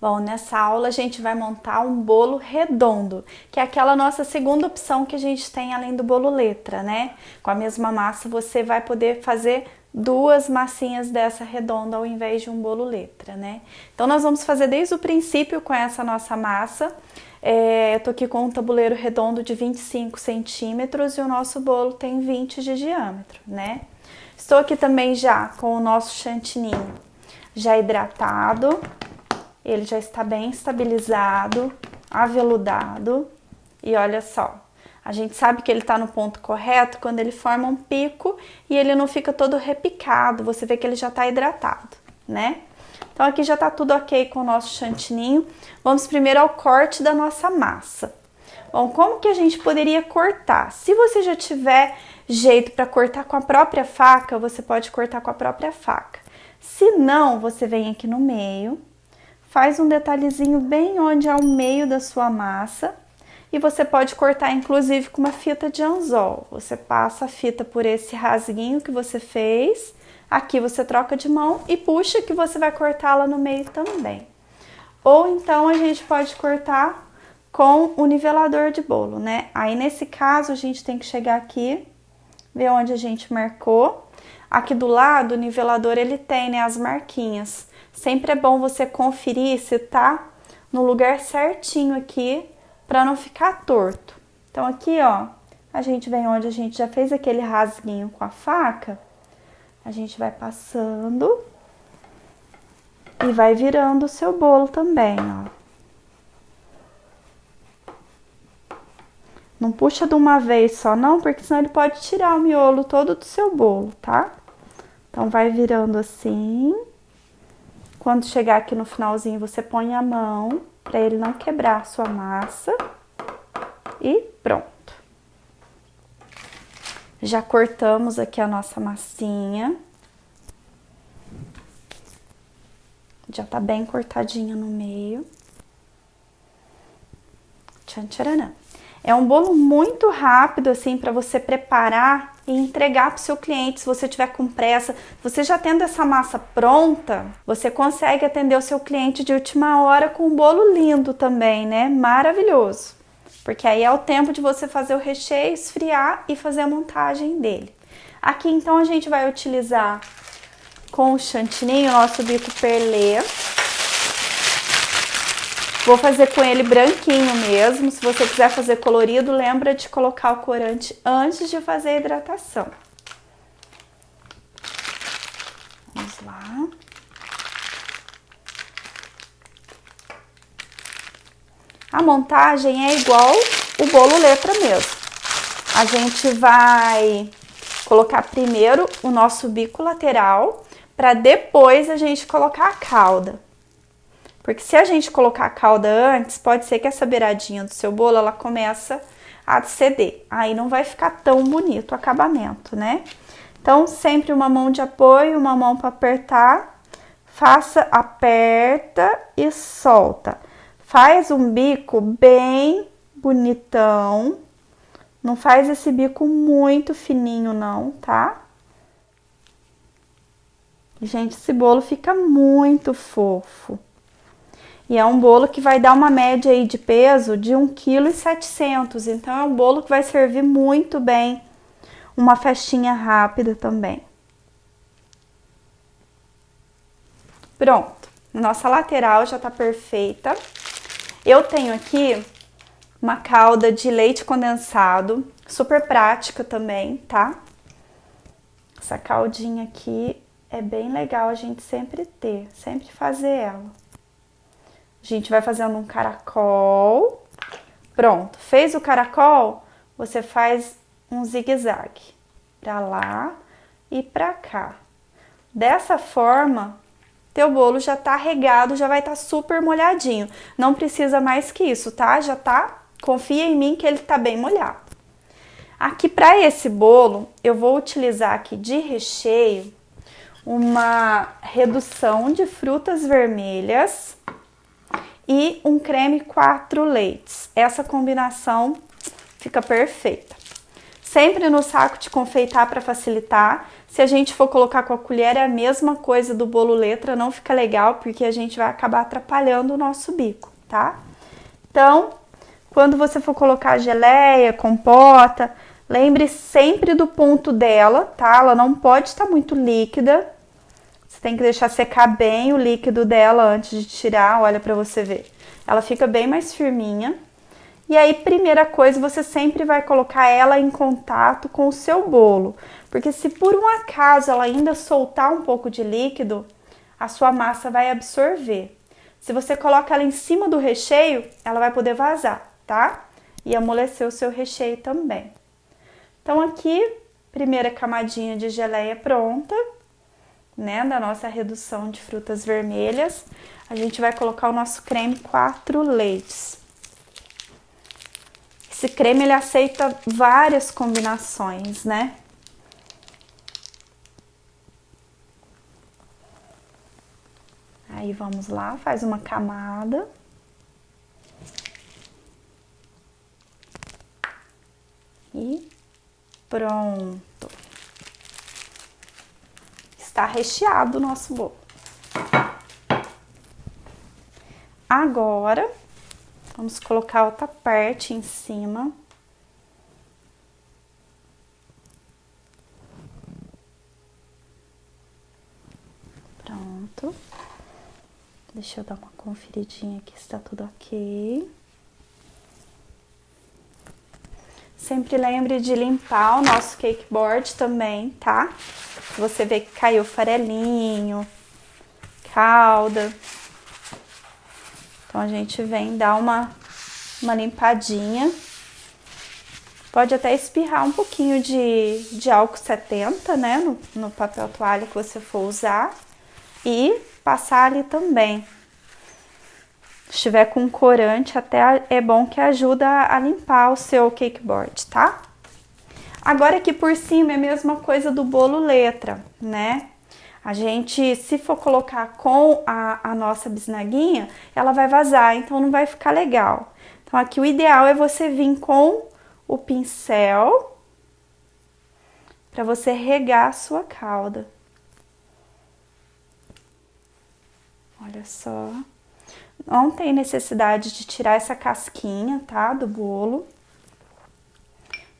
Bom, nessa aula a gente vai montar um bolo redondo, que é aquela nossa segunda opção que a gente tem além do bolo letra, né? Com a mesma massa você vai poder fazer duas massinhas dessa redonda ao invés de um bolo letra, né? Então nós vamos fazer desde o princípio com essa nossa massa. Eu tô aqui com um tabuleiro redondo de 25 centímetros e o nosso bolo tem 20 de diâmetro, né? Estou aqui também já com o nosso chantininho já hidratado. Ele já está bem estabilizado, aveludado. E olha só, a gente sabe que ele está no ponto correto quando ele forma um pico e ele não fica todo repicado. Você vê que ele já está hidratado, né? Então aqui já está tudo ok com o nosso chantininho. Vamos primeiro ao corte da nossa massa. Bom, como que a gente poderia cortar? Se você já tiver jeito para cortar com a própria faca, você pode cortar com a própria faca. Se não, você vem aqui no meio, faz um detalhezinho bem onde é o meio da sua massa e você pode cortar inclusive com uma fita de anzol. Você passa a fita por esse rasguinho que você fez, aqui você troca de mão e puxa que você vai cortá-la no meio também. Ou então a gente pode cortar com o nivelador de bolo, né? Aí nesse caso a gente tem que chegar aqui, ver onde a gente marcou. Aqui do lado o nivelador ele tem, né, as marquinhas. Sempre é bom você conferir se tá no lugar certinho aqui para não ficar torto. Então aqui, ó, a gente vem onde a gente já fez aquele rasguinho com a faca, a gente vai passando e vai virando o seu bolo também, ó. Não puxa de uma vez só não, porque senão ele pode tirar o miolo todo do seu bolo, tá? Então vai virando assim. Quando chegar aqui no finalzinho, você põe a mão para ele não quebrar a sua massa. E pronto. Já cortamos aqui a nossa massinha. Já tá bem cortadinha no meio. Tchan, tcharanã. É um bolo muito rápido, assim, para você preparar e entregar para o seu cliente. Se você tiver com pressa, você já tendo essa massa pronta, você consegue atender o seu cliente de última hora com um bolo lindo também, né? Maravilhoso. Porque aí é o tempo de você fazer o recheio, esfriar e fazer a montagem dele. Aqui, então, a gente vai utilizar com o chantininho, nosso bico perlê. Vou fazer com ele branquinho mesmo. Se você quiser fazer colorido, lembra de colocar o corante antes de fazer a hidratação. Vamos lá. A montagem é igual o bolo letra mesmo. A gente vai colocar primeiro o nosso bico lateral, para depois a gente colocar a cauda. Porque se a gente colocar a cauda antes, pode ser que essa beiradinha do seu bolo, ela começa a ceder. Aí não vai ficar tão bonito o acabamento, né? Então, sempre uma mão de apoio, uma mão para apertar. Aperta e solta. Faz um bico bem bonitão. Não faz esse bico muito fininho não, tá? Gente, esse bolo fica muito fofo. E é um bolo que vai dar uma média aí de peso de 1,7 kg. Então, é um bolo que vai servir muito bem uma festinha rápida também. Pronto. Nossa lateral já tá perfeita. Eu tenho aqui uma calda de leite condensado, super prática também, tá? Essa caldinha aqui é bem legal a gente sempre ter, sempre fazer ela. A gente vai fazendo um caracol. Pronto, fez o caracol, você faz um zigue-zague pra lá e pra cá. Dessa forma, teu bolo já tá regado, já vai estar super molhadinho. Não precisa mais que isso, tá? Já tá, confia em mim que ele tá bem molhado. Aqui para esse bolo, eu vou utilizar aqui de recheio uma redução de frutas vermelhas e um creme 4 leites. Essa combinação fica perfeita. Sempre no saco de confeitar para facilitar. Se a gente for colocar com a colher, é a mesma coisa do bolo letra, não fica legal, porque a gente vai acabar atrapalhando o nosso bico, tá? Então, quando você for colocar geleia, compota, lembre sempre do ponto dela, tá? Ela não pode estar muito líquida. Você tem que deixar secar bem o líquido dela antes de tirar, olha pra você ver. Ela fica bem mais firminha. E aí, primeira coisa, você sempre vai colocar ela em contato com o seu bolo. Porque se por um acaso ela ainda soltar um pouco de líquido, a sua massa vai absorver. Se você coloca ela em cima do recheio, ela vai poder vazar, tá? E amolecer o seu recheio também. Então aqui, primeira camadinha de geleia pronta, né? Da nossa redução de frutas vermelhas. A gente vai colocar o nosso creme 4 leites. Esse creme, ele aceita várias combinações, né? Aí, vamos lá, faz uma camada. E pronto. Está recheado o nosso bolo. Agora, vamos colocar outra parte em cima. Pronto. Deixa eu dar uma conferidinha aqui se tá tudo ok. Sempre lembre de limpar o nosso cake board também, tá? Se você vê que caiu farelinho, calda. Então, a gente vem dar uma limpadinha. Pode até espirrar um pouquinho de álcool 70, né? No papel toalha que você for usar. E passar ali também. Se estiver com corante, até é bom que ajuda a limpar o seu cake board, tá? Agora aqui por cima é a mesma coisa do bolo letra, né? A gente, se for colocar com a nossa bisnaguinha, ela vai vazar, então não vai ficar legal. Então aqui o ideal é você vir com o pincel para você regar a sua calda. Olha só. Não tem necessidade de tirar essa casquinha, tá, do bolo.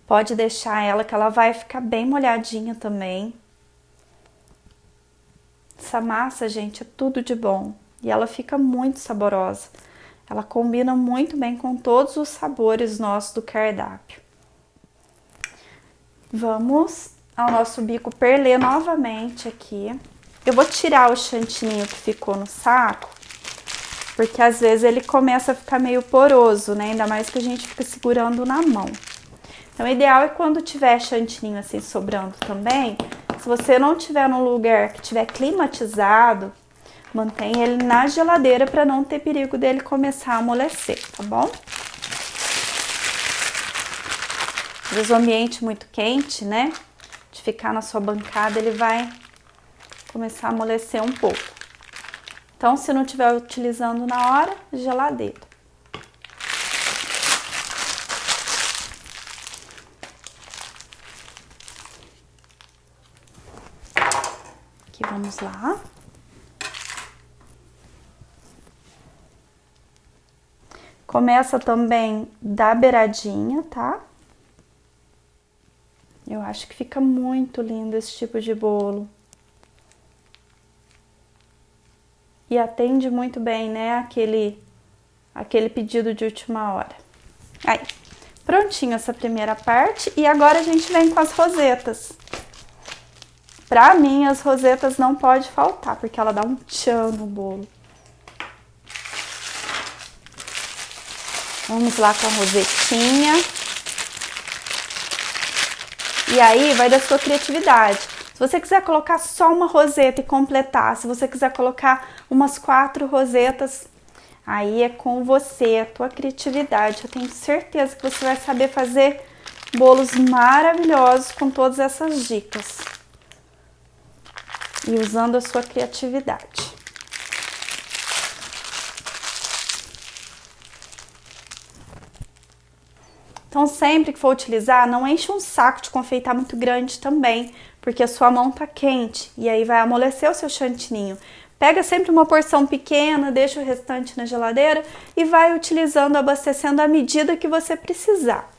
Pode deixar ela, que ela vai ficar bem molhadinha também. Essa massa, gente, é tudo de bom. E ela fica muito saborosa. Ela combina muito bem com todos os sabores nossos do cardápio. Vamos ao nosso bico perlê novamente aqui. Eu vou tirar o chantininho que ficou no saco, porque às vezes ele começa a ficar meio poroso, né? Ainda mais que a gente fica segurando na mão. Então, o ideal é quando tiver chantininho assim sobrando também, se você não tiver num lugar que tiver climatizado, mantenha ele na geladeira para não ter perigo dele começar a amolecer, tá bom? Às vezes o ambiente muito quente, né? De ficar na sua bancada, ele vai começar a amolecer um pouco. Então, se não estiver utilizando na hora, geladeira. Aqui, vamos lá. Começa também da beiradinha, tá? Eu acho que fica muito lindo esse tipo de bolo. E atende muito bem, né, aquele pedido de última hora. Aí, prontinho essa primeira parte. E agora a gente vem com as rosetas. Pra mim, as rosetas não pode faltar, porque ela dá um tchan no bolo. Vamos lá com a rosetinha. E aí, vai da sua criatividade. Se você quiser colocar só uma roseta e completar, se você quiser colocar umas 4 rosetas, aí é com você, a tua criatividade. Eu tenho certeza que você vai saber fazer bolos maravilhosos com todas essas dicas. E usando a sua criatividade. Então, sempre que for utilizar, não enche um saco de confeitar muito grande também, porque a sua mão tá quente e aí vai amolecer o seu chantininho. Pega sempre uma porção pequena, deixa o restante na geladeira e vai utilizando, abastecendo à medida que você precisar.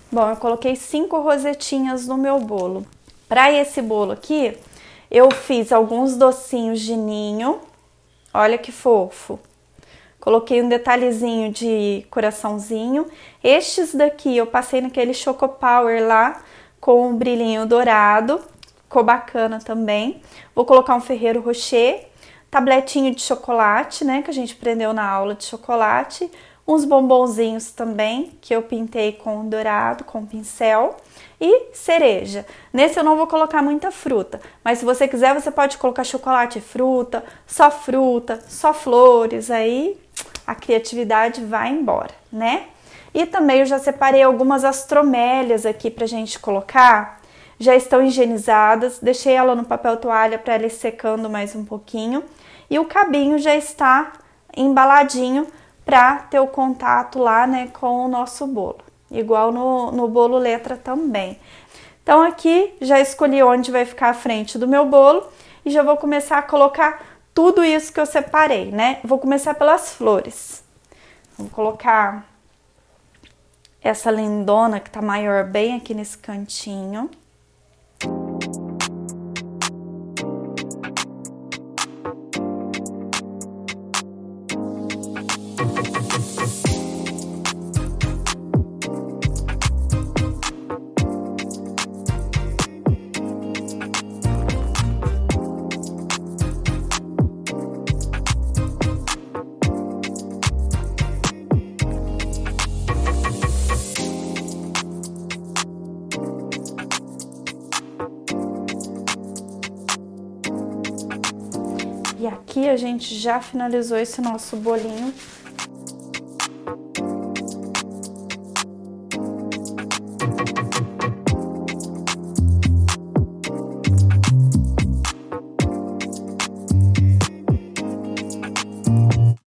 Bom, eu coloquei 5 rosetinhas no meu bolo. Para esse bolo aqui, eu fiz alguns docinhos de ninho. Olha que fofo. Coloquei um detalhezinho de coraçãozinho. Estes daqui eu passei naquele Choco Power lá com um brilhinho dourado. Ficou bacana também. Vou colocar um Ferrero Rocher, tabletinho de chocolate, né, que a gente aprendeu na aula de chocolate. Uns bombonzinhos também, que eu pintei com dourado, com pincel. E cereja. Nesse eu não vou colocar muita fruta, mas se você quiser, você pode colocar chocolate e fruta, só flores, aí a criatividade vai embora, né? E também eu já separei algumas astromélias aqui pra gente colocar. Já estão higienizadas, deixei ela no papel toalha para ela ir secando mais um pouquinho. E o cabinho já está embaladinho para ter o contato lá, né, com o nosso bolo. Igual no bolo letra também. Então aqui já escolhi onde vai ficar a frente do meu bolo e já vou começar a colocar tudo isso que eu separei, né? Vou começar pelas flores. Vou colocar essa lindona que tá maior bem aqui nesse cantinho. E aqui a gente já finalizou esse nosso bolinho